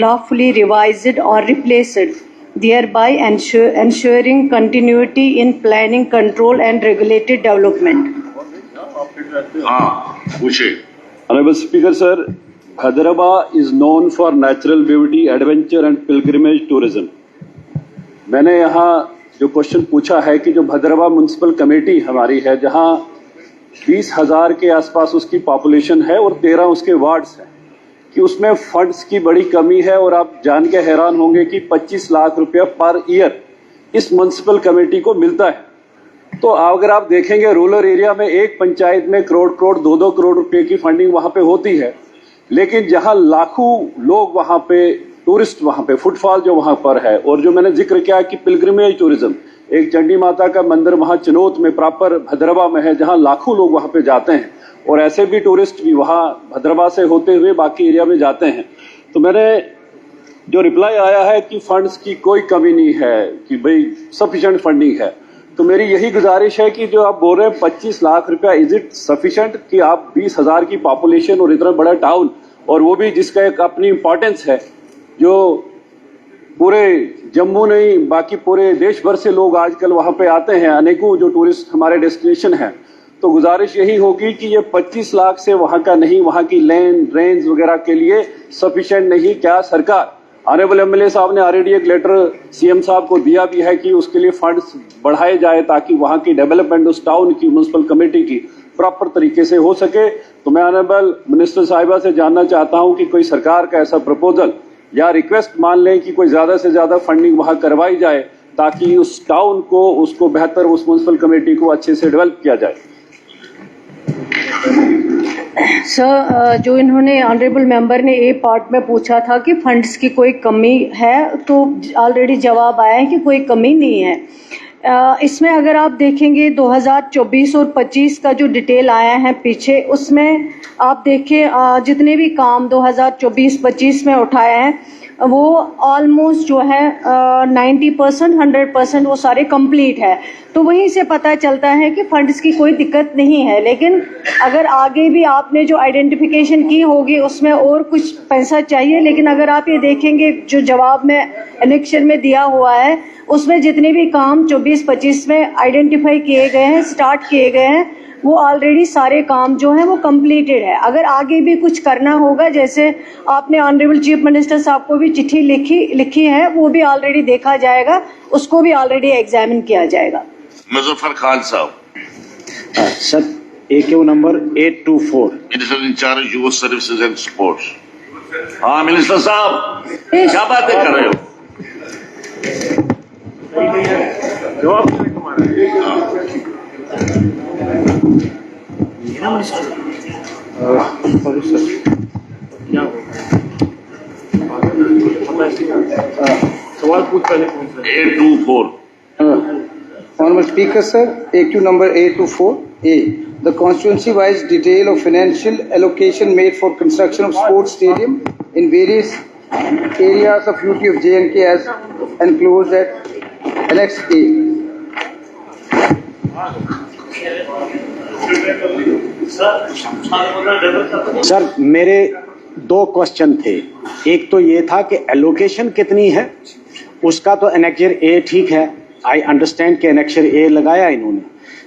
lawfully revised or replaced, thereby ensuring continuity in planning, control and regulated development. पूछे. Honorable Speaker, sir, Bhadarwa is known for natural beauty, adventure and pilgrimage tourism. मैंने यहाँ जो question पूछा है कि जो भद्रवा municipal committee हमारी है, जहाँ 20,000 के आसपास उसकी पॉपुलेशन है और 13 उसके वार्ड्स हैं, कि उसमें फंड्स की बड़ी कमी है और आप जान के हैरान होंगे कि 25 लाख रुपया पर ईयर इस म्युनिसिपल कमेटी को मिलता है. तो अगर आप देखेंगे रूरल एरिया में एक पंचायत में करोड़ 2-2 करोड़ रुपए की फंडिंग वहां पे होती है, लेकिन जहां लाखों लोग वहां पे टूरिस्ट वहां पे फुटफॉल जो वहां पर है, और जो मैंने जिक्र किया कि पिलग्रिमेज टूरिज्म, एक चंडी माता का मंदिर वहां चिनोत में प्रॉपर भद्रवा में है, जहां लाखों लोग वहां पे जाते हैं और ऐसे भी टूरिस्ट भी वहां भद्रवा से होते हुए बाकी एरिया में जाते हैं. तो मैंने जो रिप्लाई आया है कि फंड्स की कोई कमी नहीं है, कि भाई सफिशिएंट फंडिंग है, तो मेरी यही गुजारिश है कि जो आप बोल रहे हैं 25 लाख रुपया, इज इट सफिशिएंट कि आप 20,000 की पॉपुलेशन और इतना बड़ा टाउन, और वो भी जिसका एक अपनी इंपॉर्टेंस है, जो पूरे जम्मू नहीं बाकी पूरे देश भर से लोग आजकल वहां पे आते हैं, अनेकों जो टूरिस्ट हमारे डेस्टिनेशन हैं. तो गुजारिश यही होगी कि ये 25 लाख से वहां का नहीं, वहां की लैंड रेंज वगैरह के लिए सफिशिएंट नहीं. क्या सरकार, ऑनरेबल एमएलए साहब ने ऑलरेडी एक लेटर सीएम साहब को दिया भी है कि उसके लिए फंड्स बढ़ाए जाए ताकि वहां की डेवलपमेंट उस टाउन की म्युनिसिपल कमेटी की प्रॉपर तरीके से हो सके. तो मैं ऑनरेबल मिनिस्टर साहिबा से जानना चाहता हूं कि कोई सरकार का ऐसा प्रपोजल या रिक्वेस्ट मान लें कि कोई ज्यादा से ज्यादा फंडिंग वहां करवाई जाए ताकि उस टाउन को, उसको बेहतर, उस म्युनिसिपल कमेटी को अच्छे से डेवलप किया जाए. सर, जो इन्होंने ऑनरेबल मेंबर ने ए पार्ट में पूछा था कि फंड्स की कोई कमी है, तो ऑलरेडी जवाब आया है कि कोई कमी नहीं है. इसमें अगर आप देखेंगे 2024 और 25 का जो डिटेल आया है पीछे, उसमें आप देखें जितने भी काम 2024-25 में उठाए हैं वो ऑलमोस्ट जो है 90% 100% वो सारे कंप्लीट है. तो वहीं से पता चलता है कि फंड्स की कोई दिक्कत नहीं है. लेकिन अगर आगे भी आपने जो आइडेंटिफिकेशन की होगी उसमें और कुछ पैसा चाहिए, लेकिन अगर आप ये देखेंगे जो जवाब में एनेक्शन में दिया हुआ है उसमें जितने भी काम 24-25 में आइडेंटिफाई किए गए हैं, स्टार्ट किए गए हैं, वो ऑलरेडी सारे काम जो हैं वो कंप्लीटेड है. अगर आगे भी कुछ करना होगा, जैसे आपने ऑनरेबल चीफ मिनिस्टर साहब को भी चिट्ठी लिखी है, वो भी ऑलरेडी देखा जाएगा, उसको भी ऑलरेडी एग्जामिन किया जाएगा. मुजफ्फर खान साहब. Sir, AQ number 824. Minister in charge युवा सर्विसेज एंड स्पोर्ट्स. हाँ मिनिस्टर साहब, क्या बातें कर रहे हो? सवाल पूछ पहले. 824. Honorable Speaker, sir, AQ number 824A. The constituency-wise detail of financial allocation made for construction of sports stadium in various areas of UT of J&K as enclosed at Annex A. Sir, मेरे दो question थे. एक तो ये था कि allocation कितनी है, उसका तो एनेक्जर ए ठीक है, आई अंडरस्टैंड कि एनेक्शर ए लगाया इन्होंने,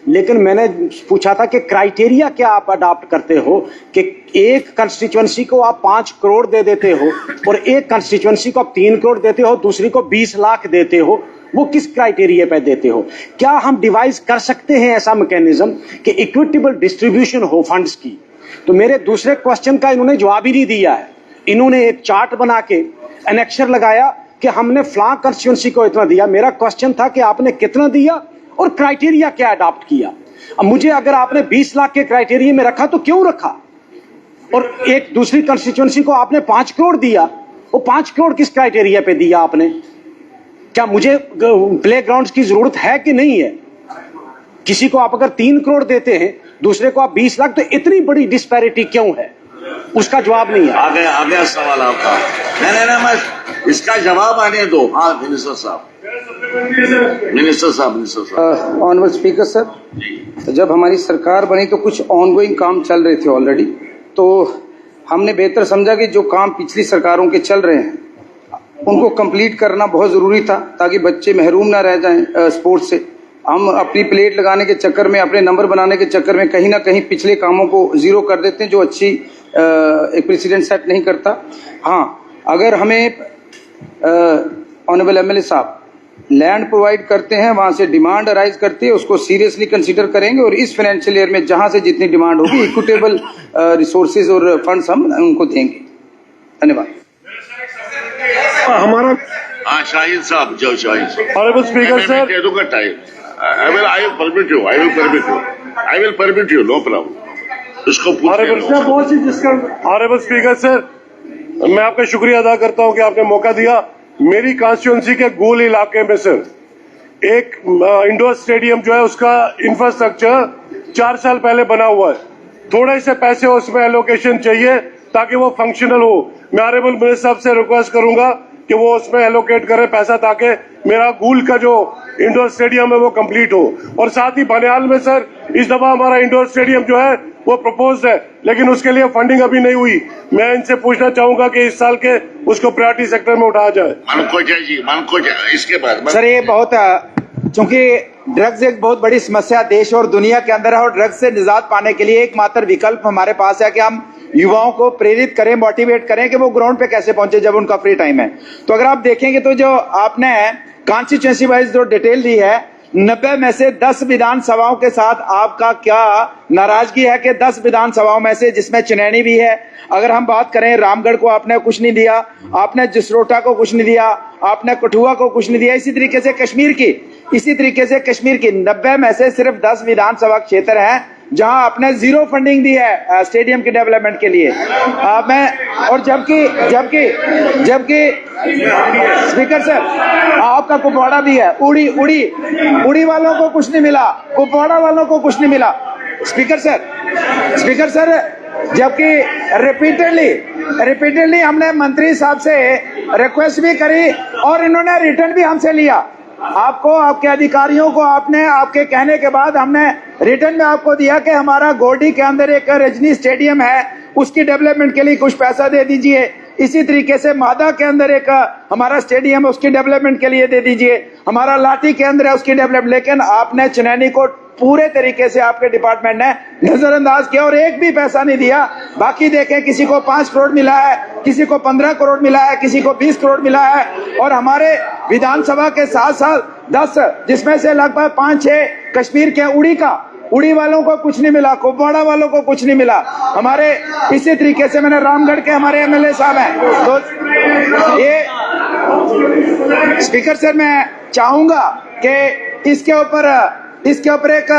लेकिन मैंने पूछा था कि क्राइटेरिया क्या आप अडॉप्ट करते हो कि एक कंस्टिट्यूएंसी को आप 5 करोड़ दे देते हो और एक कंस्टिट्यूएंसी को आप 3 करोड़ देते हो, दूसरी को 20 लाख देते हो, वो किस क्राइटेरिया पे देते हो? क्या हम डिवाइस कर सकते हैं ऐसा मैकेनिज्म कि इक्विटेबल डिस्ट्रीब्यूशन हो फंड्स की? तो मेरे दूसरे क्वेश्चन का इन्होंने जवाब ही नहीं दिया है। इन्होंने एक चार्ट बना के एनेक्शर लगाया कि हमने फ्लां कंस्टिट्यूएंसी को इतना दिया। मेरा क्वेश्चन था कि आपने कितना दिया और क्राइटेरिया क्या अडॉप्ट किया? अब मुझे अगर आपने 20 लाख के क्राइटेरिया में रखा तो क्यों रखा, और एक दूसरी कंस्टिट्यूएंसी को आपने 5 करोड़ दिया, वो 5 करोड़ किस क्राइटेरिया पे दिया आपने? क्या मुझे प्ले ग्राउंड की जरूरत है कि नहीं है? किसी को आप अगर 3 करोड़ देते हैं, दूसरे को आप 20 लाख, तो इतनी बड़ी डिस्पैरिटी क्यों है? उसका जवाब नहीं है। आ गया सवाल आपका। नहीं, मैं इसका जवाब आने दो। हाँ, मिनिस्टर साहब। ऑनरेबल स्पीकर सर, जब हमारी सरकार बनी तो कुछ ऑनगोइंग काम चल रहे थे ऑलरेडी, तो हमने बेहतर समझा कि जो काम पिछली सरकारों के चल रहे हैं उनको कंप्लीट करना बहुत ज़रूरी था, ताकि बच्चे महरूम ना रह जाएं स्पोर्ट्स से। हम अपनी प्लेट लगाने के चक्कर में, अपने नंबर बनाने के चक्कर में कहीं ना कहीं पिछले कामों को ज़ीरो कर देते हैं, जो अच्छी एक प्रेसिडेंट सेट नहीं करता। हाँ, अगर हमें ऑनरेबल एमएलए साहब लैंड प्रोवाइड करते हैं, वहां से डिमांड अराइज करती है, उसको सीरियसली कंसीडर करेंगे और इस फाइनेंशियल ईयर में जहां से जितनी डिमांड होगी इक्विटेबल रिसोर्सेज और फंड्स हम उनको देंगे। धन्यवाद। हमारा शाहिद साहब, जो शाहिद साहब। ऑनरेबल स्पीकर सर, दे दूंगा time. I will permit you, no problem. इसको ऑनरेबल स्पीकर सर, मैं आपका शुक्रिया अदा करता हूं कि आपने मौका दिया। मेरी कॉन्स्टिट्यूंसी के गोल इलाके में सर एक इंडोर स्टेडियम जो है उसका इंफ्रास्ट्रक्चर 4 साल पहले बना हुआ है। थोड़े से पैसे उसमें एलोकेशन चाहिए ताकि वो फंक्शनल हो। मैं ऑनरेबल मिनिस्टर साहब से रिक्वेस्ट करूंगा कि वो उसमें एलोकेट करें पैसा, ताकि मेरा गूल का जो इंडोर स्टेडियम है वो कंप्लीट हो। और साथ ही बनियाल में सर इस दफा हमारा इंडोर स्टेडियम जो है वो प्रपोज्ड है, लेकिन उसके लिए फंडिंग अभी नहीं हुई। मैं इनसे पूछना चाहूंगा कि इस साल के उसको प्रायोरिटी सेक्टर में उठाया जाए। इसके बाद सर, ये बहुत, चूंकि ड्रग्स एक बहुत बड़ी समस्या देश और दुनिया के अंदर है, और ड्रग्स से निजात पाने के लिए एकमात्र विकल्प हमारे पास है कि हम युवाओं को प्रेरित करें, मोटिवेट करें कि वो ग्राउंड पे कैसे पहुंचे जब उनका फ्री टाइम है। तो अगर आप देखेंगे तो जो आपने कॉन्स्टिट्यूएंसी वाइज जो डिटेल दी है, 90 में से 10 विधानसभाओं के साथ आपका क्या नाराजगी है कि 10 विधानसभाओं में से, जिसमें चुनैनी भी है, अगर हम बात करें रामगढ़ को आपने कुछ नहीं दिया, आपने जसरोटा को कुछ नहीं दिया, आपने कठुआ को कुछ नहीं दिया, इसी तरीके से कश्मीर की 90 में से सिर्फ 10 विधानसभा क्षेत्र हैं जहां आपने जीरो फंडिंग दी है स्टेडियम के डेवलपमेंट के लिए। और जबकि स्पीकर सर, आपका कुपवाड़ा भी है, उड़ी वालों को कुछ नहीं मिला, कुपवाड़ा वालों को कुछ नहीं मिला। स्पीकर सर, जबकि रिपीटेडली हमने मंत्री साहब से रिक्वेस्ट भी करी और इन्होंने रिटर्न भी हमसे लिया। आपको, आपके अधिकारियों को आपने, आपके कहने के बाद हमने रिटर्न में आपको दिया कि हमारा गोडी के अंदर एक रजनी स्टेडियम है, उसकी डेवलपमेंट के लिए कुछ पैसा दे दीजिए। इसी तरीके से मादा के अंदर एक हमारा स्टेडियम है, उसकी डेवलपमेंट के लिए दे दीजिए। हमारा लाठी के अंदर है, उसकी डेवलपमेंट। लेकिन आपने चुनैनी को पूरे तरीके से आपके डिपार्टमेंट ने नजरअंदाज किया और एक भी पैसा नहीं दिया। बाकी देखें, किसी को 5 करोड़ मिला है, किसी को 15 करोड़ मिला है, किसी को 20 करोड़ मिला है। और हमारे विधानसभा के 7 साल 10, जिसमें से लगभग 5-6 कश्मीर के उड़ी वालों को कुछ नहीं मिला, कुपवाड़ा वालों को कुछ नहीं मिला। हमारे इसी तरीके से मैंने रामगढ़ के हमारे एमएलए साहब हैं, तो ये स्पीकर सर, मैं चाहूंगा कि इसके ऊपर एक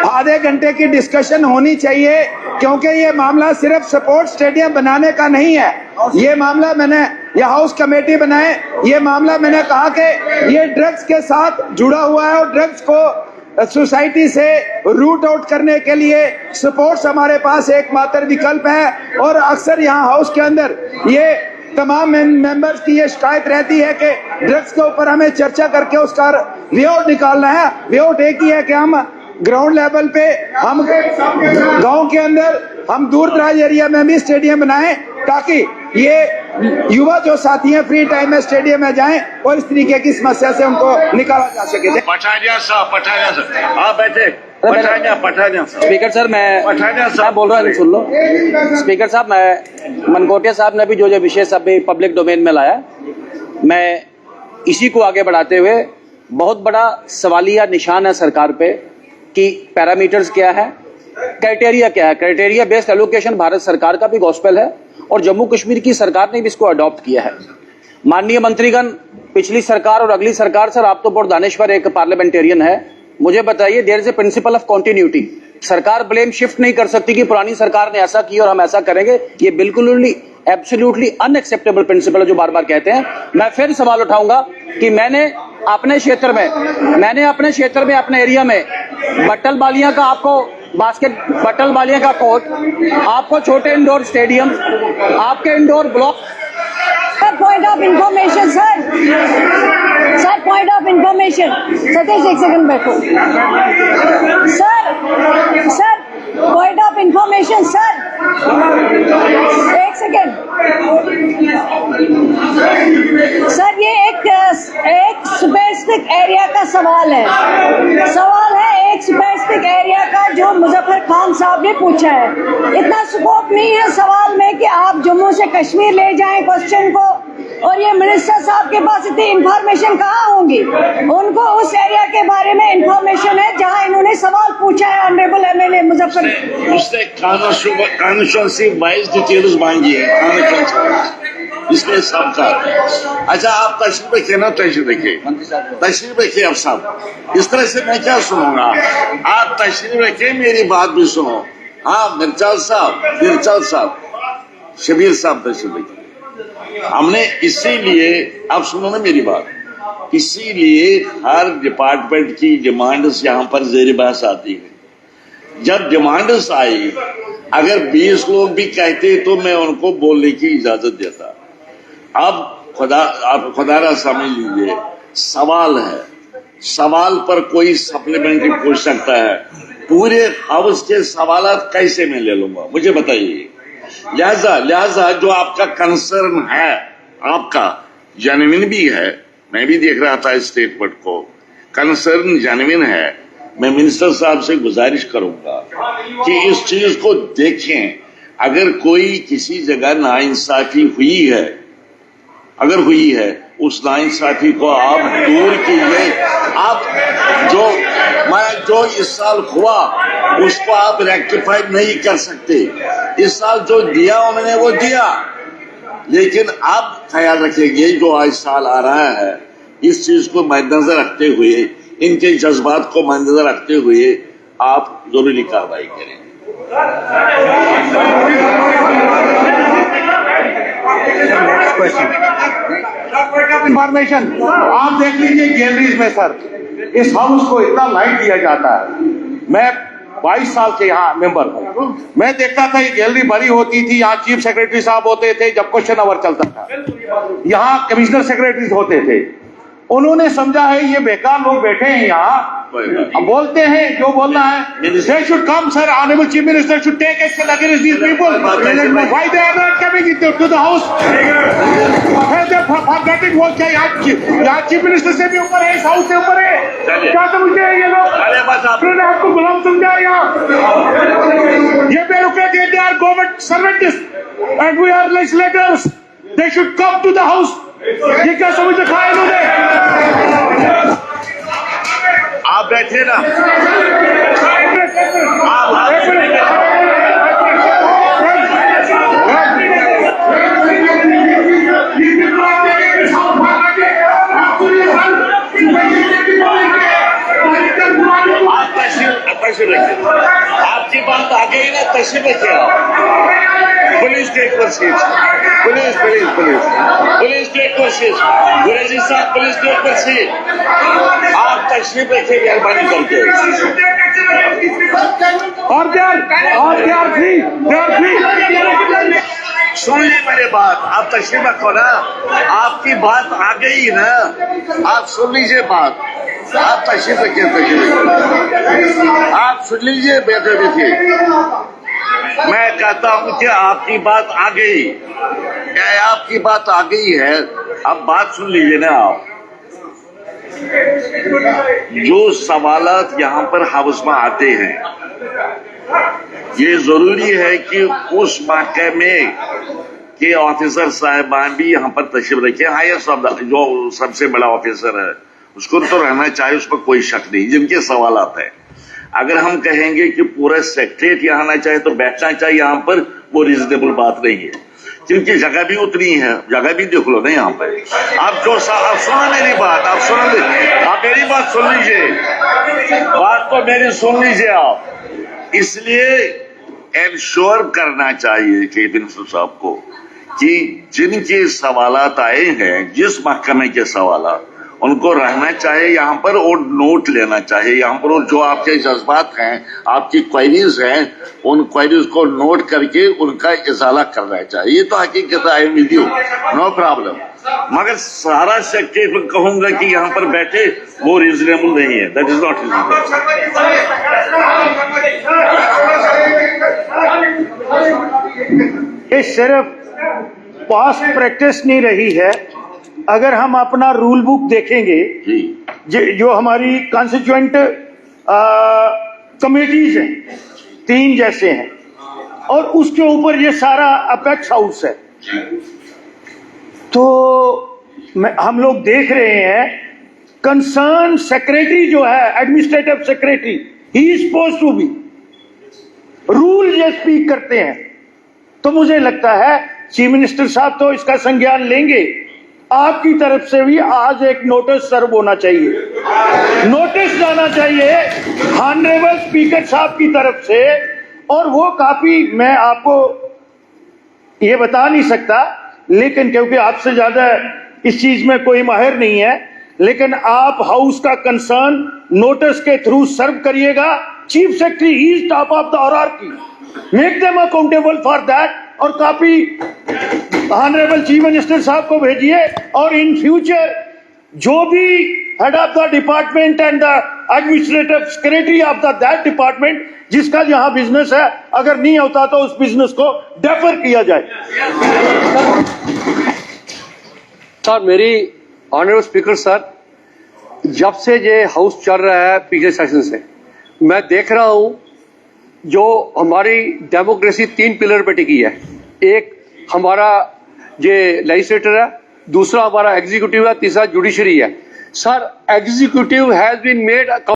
आधे घंटे की डिस्कशन होनी चाहिए, क्योंकि ये मामला सिर्फ स्पोर्ट्स स्टेडियम बनाने का नहीं है। ये मामला मैंने ये हाउस कमेटी बनाए, ये मामला मैंने कहा कि ये ड्रग्स के साथ जुड़ा हुआ है और ड्रग्स को सोसाइटी से रूट आउट करने के लिए स्पोर्ट्स हमारे पास एकमात्र विकल्प है। और अक्सर यहाँ हाउस के अंदर ये तमाम मेंबर्स की ये शिकायत रहती है कि ड्रग्स के ऊपर हमें चर्चा करके उसका वे आउट निकालना है। वे आउट एक ही है कि हम ग्राउंड लेवल पे हम गांव के अंदर हम दूर दराज एरिया में भी स्टेडियम बनाएं ताकि ये युवा जो साथी हैं फ्री टाइम में स्टेडियम में जाएं और इस तरीके की समस्या से उनको निकाला जा सके। पठानिया साहब आप बैठे। पठानिया स्पीकर सर मैं बोल रहा हूँ, सुन लो। स्पीकर साहब, मैं मनकोटिया साहब ने भी जो विषय सब पब्लिक डोमेन में लाया, मैं इसी को आगे बढ़ाते हुए बहुत बड़ा सवालिया निशान है सरकार पे कि पैरामीटर्स क्या है, क्राइटेरिया क्या है। क्राइटेरिया बेस्ड एलोकेशन भारत सरकार का भी गॉस्पेल है और जम्मू कश्मीर की सरकार ने भी इसको अडॉप्ट किया है। माननीय मंत्रीगण, पिछली सरकार और अगली सरकार, सर आप तो बहुत दानिश्वर एक पार्लियामेंटेरियन है, मुझे बताइए, there is a principle of continuity. सरकार ब्लेम शिफ्ट नहीं कर सकती कि पुरानी सरकार ने ऐसा किया और हम ऐसा करेंगे। ये बिल्कुल एब्सोल्युटली अनएक्सेप्टेबल प्रिंसिपल है जो बार बार कहते हैं। मैं फिर सवाल उठाऊंगा कि मैंने अपने क्षेत्र में अपने एरिया में बट्टल बालियां का आपको बट्टल बालियां का कोर्ट, आपको छोटे इंडोर स्टेडियम, आपके indoor block. Point of information sir point of information. Satish एक सेकंड बैठो sir point of information sir, एक सेकंड सर, ये एक स्पेसिफिक एरिया का सवाल है एक स्पेसिफिक एरिया का जो मुजफ्फर खान साहब ने पूछा है। इतना स्कोप नहीं है सवाल में कि आप जम्मू से कश्मीर ले जाएं क्वेश्चन को, और ये मिनिस्टर साहब के पास इतनी इंफॉर्मेशन कहाँ होंगी। उनको उस एरिया के बारे में इंफॉर्मेशन है जहाँ इन्होंने सवाल पूछा है ऑनरेबल एमएलए मुजफ्फर। उसने कॉन्स्टिट्यूंसी वाइज डिटेल्स मांगी है इसलिए सब का। अच्छा, आप तशरीफ रखिए ना, तशरीफ रखिए आप साहब। इस तरह से मैं क्या सुनूंगा, आप तशरीफ रखिए, मेरी बात भी सुनो। हाँ, मिर्चाल साहब, शबीर साहब तशरीफ रखिए। हमने इसीलिए, आप सुनो ना मेरी बात, इसीलिए हर डिपार्टमेंट की डिमांड्स यहाँ पर जेर बहस आती है। जब डिमांड्स आई, अगर 20 लोग भी कहते तो मैं उनको बोलने की इजाजत देता। अब आप खुदारा समझ लीजिए, सवाल है, सवाल पर कोई सप्लीमेंट्री पूछ सकता है। पूरे हाउस के सवालात कैसे मैं ले लूंगा, मुझे बताइए। लिहाजा जो आपका कंसर्न है, आपका जेन्युइन भी है, मैं भी देख रहा था स्टेटमेंट को, कंसर्न जेन्युइन है। मैं मिनिस्टर साहब से गुजारिश करूंगा कि इस चीज को देखें। अगर कोई किसी जगह नाइंसाफी हुई है, अगर हुई है, उस नाइंसाफी को आप दूर कीजिए। आप जो इस साल हुआ उसको आप रेक्टिफाई नहीं कर सकते। इस साल जो दिया उन्होंने वो दिया, लेकिन आप ख्याल रखेंगे जो आज साल आ रहा है, इस चीज को मद्देनजर रखते हुए, इनके जज्बात को मद्देनजर रखते हुए आप जरूरी कार्रवाई करें। इंफॉर्मेशन आप देख लीजिए गैलरीज में सर, इस हाउस को इतना लाइट दिया जाता है। मैं 22 साल से यहाँ मेंबर हूँ, मैं देखता था ये गैलरी भरी होती थी। यहाँ चीफ सेक्रेटरी साहब होते थे जब क्वेश्चन आवर चलता था, यहाँ कमिश्नर सेक्रेटरीज होते थे। उन्होंने समझा है ये बेकार लोग बैठे हैं यहाँ, अब बोलते हैं जो बोलना है। They should come, sir. Honorable Chief Minister should take action against these people. Why they are not coming to the house? Forgetting वो क्या यहाँ चीफ मिनिस्टर से भी ऊपर है, इस हाउस से ऊपर है। क्या समझते हैं ये लोग? उन्होंने आपको गुलाम समझा यहाँ। ये bureaucrat, they are government servants and we are legislators. They should come to the house. ये क्या समझ रखा है इन्होंने? आप बैठे ना, आपकी बात आ गई ना, तशरीफ रखिए आप। Police take process, police take process, Gurezi sahab police take process. आप तशरीफ रखिए मेहरबानी करके। और they are free. सुन ली मेरी बात, आप तशरीफ रखो ना, आपकी बात आ गई ना, आप सुन लीजिए बात, आप तशरीफ रखिए, सुन लीजिए बेटे बेटे, मैं कहता हूं कि आपकी बात आ गई, क्या आपकी बात आ गई है? अब बात सुन लीजिए ना आप। जो सवालात यहाँ पर हाउस में आते हैं, ये जरूरी है कि उस महकमे के ऑफिसर साहिबान भी यहाँ पर तशरीफ रखे। हाईएस्ट जो सबसे बड़ा ऑफिसर है उसको तो रहना चाहिए, उस पर कोई शक नहीं, जिनके सवालात है। अगर हम कहेंगे कि पूरा सेक्रेटरीट यहाँ आना चाहिए तो बैठना चाहिए यहाँ पर, वो रिजनेबल बात नहीं है, क्योंकि जगह भी उतनी है, जगह भी देख लो ना यहाँ पर। आप सुनो मेरी बात, आप मेरी बात सुन लीजिए, बात तो मेरी सुन लीजिए आप। इसलिए इंश्योर करना चाहिए चीफ मिनिस्टर साहब को कि जिनके सवालात आए हैं, जिस महकमे के सवालात, उनको रहना चाहिए यहाँ पर और नोट लेना चाहिए यहाँ पर, और जो आपके जज्बात हैं, आपकी क्वेरीज हैं, उन क्वेरीज को नोट करके उनका इजाला करना चाहिए। ये तो हकीकत है, I am with you, no problem. मगर सारा सेक्रेटरी कहूंगा कि यहाँ पर बैठे, वो रीजनेबल नहीं है, दैट इज नॉट रीजनेबल। ये सिर्फ पास्ट प्रैक्टिस नहीं रही है। अगर हम अपना रूल बुक देखेंगे, जो हमारी कॉन्स्टिट्यूएंट कमेटीज हैं, 3 जैसे हैं, और उसके ऊपर ये सारा अपेक्स हाउस है, तो हम लोग देख रहे हैं कंसर्न सेक्रेटरी जो है, administrative secretary, he is supposed to be, rule ये स्पीक करते हैं। तो मुझे लगता है चीफ मिनिस्टर साहब तो इसका संज्ञान लेंगे। आपकी तरफ से भी आज एक नोटिस सर्व होना चाहिए, नोटिस जाना चाहिए ऑनरेबल स्पीकर साहब की तरफ से, और वो काफी, मैं आपको ये बता नहीं सकता, लेकिन क्योंकि आपसे ज्यादा इस चीज में कोई माहिर नहीं है, लेकिन आप हाउस का कंसर्न नोटिस के थ्रू सर्व करिएगा। Chief secretary he is top of the hierarchy, make them accountable for that, और काफी ऑनरेबल चीफ मिनिस्टर साहब को भेजिए, और इन फ्यूचर जो भी head of the department and the administrative secretary of the that department, जिसका यहाँ बिजनेस है, अगर नहीं होता तो उस बिजनेस को डेफर किया जाए। सर, मेरी ऑनरेबल स्पीकर सर, जब से ये हाउस चल रहा है पिछले सेशन से, मैं देख रहा हूं जो हमारी डेमोक्रेसी 3 पिलर पे टिकी है। एक हमारा ये लेजिस्लेटर है, दूसरा हमारा एग्जीक्यूटिव है, तीसरा जुडिशरी है। Sir, executive has been made